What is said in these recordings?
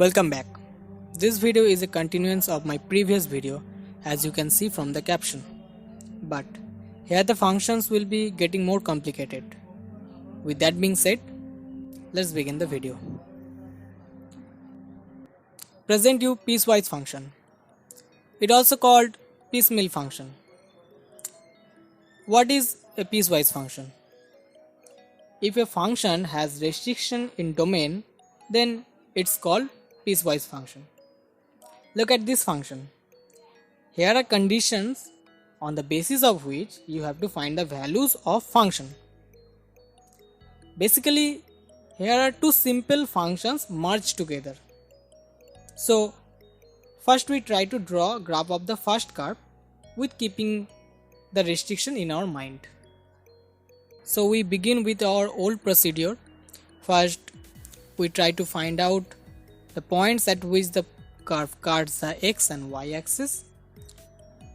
Welcome back. This video is a continuance of my previous video, as you can see from the caption. But here the functions will be getting more complicated. With that being said, let's begin the video. Present you piecewise function. It also called piecemeal function. What is a piecewise function? If a function has restriction in domain, then it's called piecewise function. Look at this function. Here are conditions on the basis of which you have to find the values of function. Basically, here are two simple functions merged together. So, first we try to draw a graph of the first curve with keeping the restriction in our mind. So we begin with our old procedure. First, we try to find out the points at which the curve cuts the x and y axis.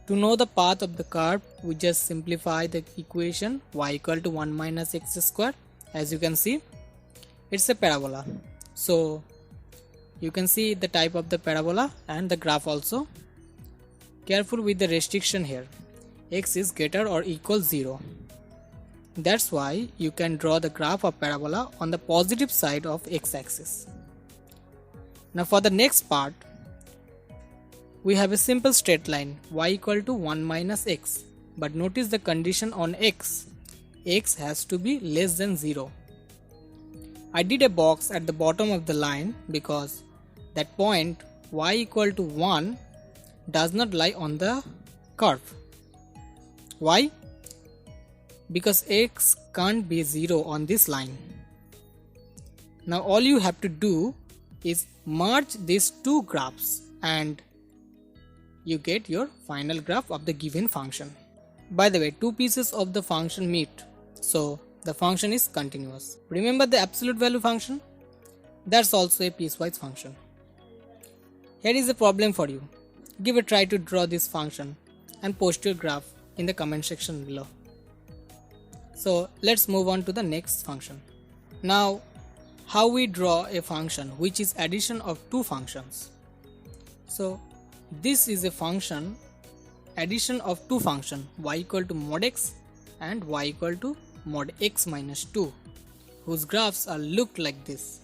To know the path of the curve, we just simplify the equation y equal to 1 minus x square. As you can see, it's a parabola. So you can see the type of the parabola and the graph also. Careful with the restriction here. X is greater or equal 0. That's why you can draw the graph of parabola on the positive side of x-axis. Now for the next part, we have a simple straight line y equal to 1 minus x. But notice the condition on x. X has to be less than 0. I did a box at the bottom of the line because that point y equal to 1 does not lie on the curve. Why? Because x can't be 0 on this line. Now all you have to do is merge these two graphs and you get your final graph of the given function. By the way, two pieces of the function meet, so the function is continuous. Remember the absolute value function? That's also a piecewise function. Here is a problem for you. Give a try to draw this function and post your graph in the comment section below. So let's move on to the next function. Now, how we draw a function which is addition of two functions. So this is a function addition of two functions y equal to mod x and y equal to mod x minus 2, whose graphs are looked like this.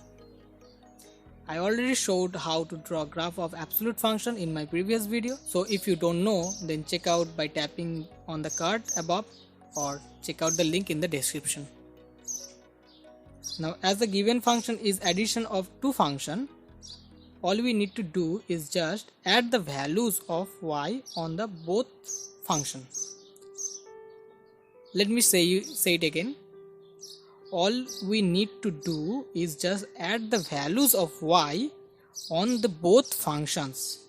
I already showed how to draw a graph of absolute function in my previous video, so if you don't know, then check out by tapping on the card above or check out the link in the description. Now as the given function is addition of two functions, all we need to do is just add the values of y on the both functions. Let me say it again. All we need to do is just add the values of y on the both functions.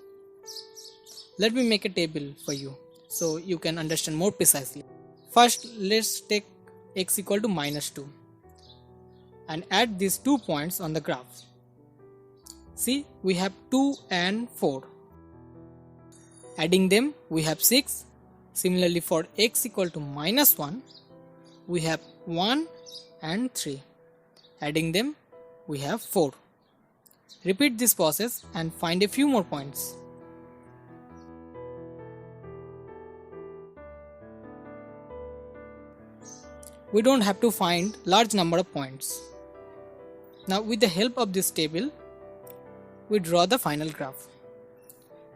Let me make a table for you so you can understand more precisely. First, let's take x equal to minus 2 and add these 2 points on the graph. See, we have 2 and 4. Adding them, we have 6. Similarly, for x equal to minus 1, we have 1 and 3. Adding them, we have 4. Repeat this process and find a few more points. We don't have to find large number of points. Now with the help of this table, we draw the final graph.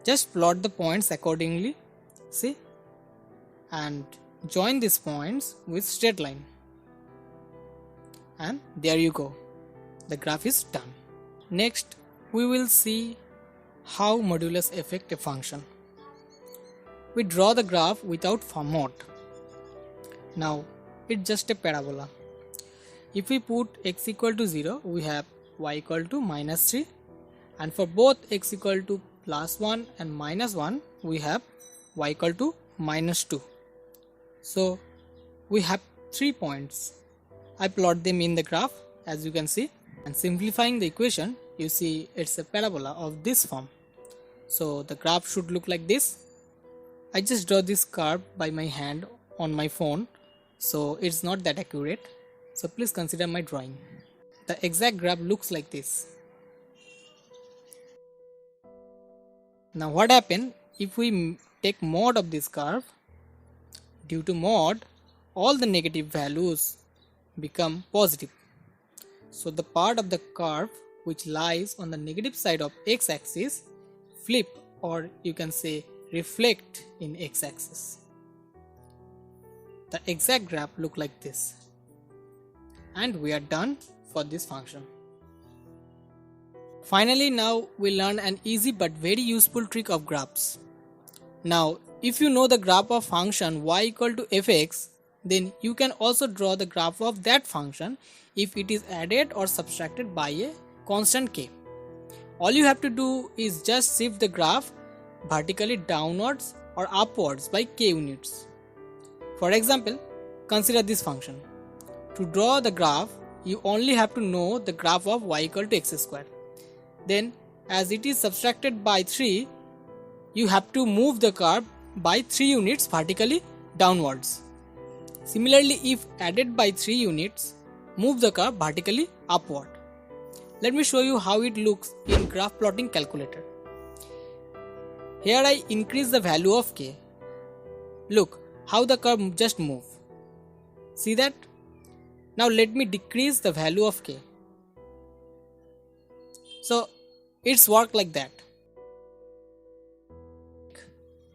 Just plot the points accordingly, see, and join these points with straight line. And there you go, the graph is done. Next, we will see how modulus affect a function. We draw the graph without mod. Now it's just a parabola. If we put x equal to 0, we have y equal to minus 3, and for both x equal to plus 1 and minus 1, we have y equal to minus 2. So we have 3 points. I plot them in the graph, as you can see, and simplifying the equation, you see it's a parabola of this form. So the graph should look like this. I just draw this curve by my hand on my phone, so it's not that accurate, so please consider my drawing. The exact graph looks like this. Now what happen if we take mod of this curve? Due to mod, all the negative values become positive. So the part of the curve which lies on the negative side of x-axis flip, or you can say reflect in x-axis. The exact graph look like this. And we are done for this function. Finally, now we learn an easy but very useful trick of graphs. Now, if you know the graph of function y equal to fx, then you can also draw the graph of that function if it is added or subtracted by a constant k. All you have to do is just shift the graph vertically downwards or upwards by k units. For example, consider this function. To draw the graph, you only have to know the graph of y equal to x square. Then, as it is subtracted by 3, you have to move the curve by 3 units vertically downwards. Similarly, if added by 3 units, move the curve vertically upward. Let me show you how it looks in graph plotting calculator. Here I increase the value of k. Look how the curve just moved. See that? Now let me decrease the value of k. So it's work like that.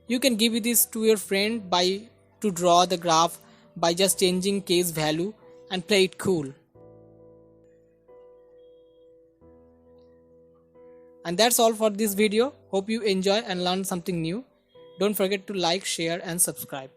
You can give this to your friend to draw the graph by just changing k's value and play it cool. And that's all for this video. Hope you enjoy and learn something new. Don't forget to like, share and subscribe.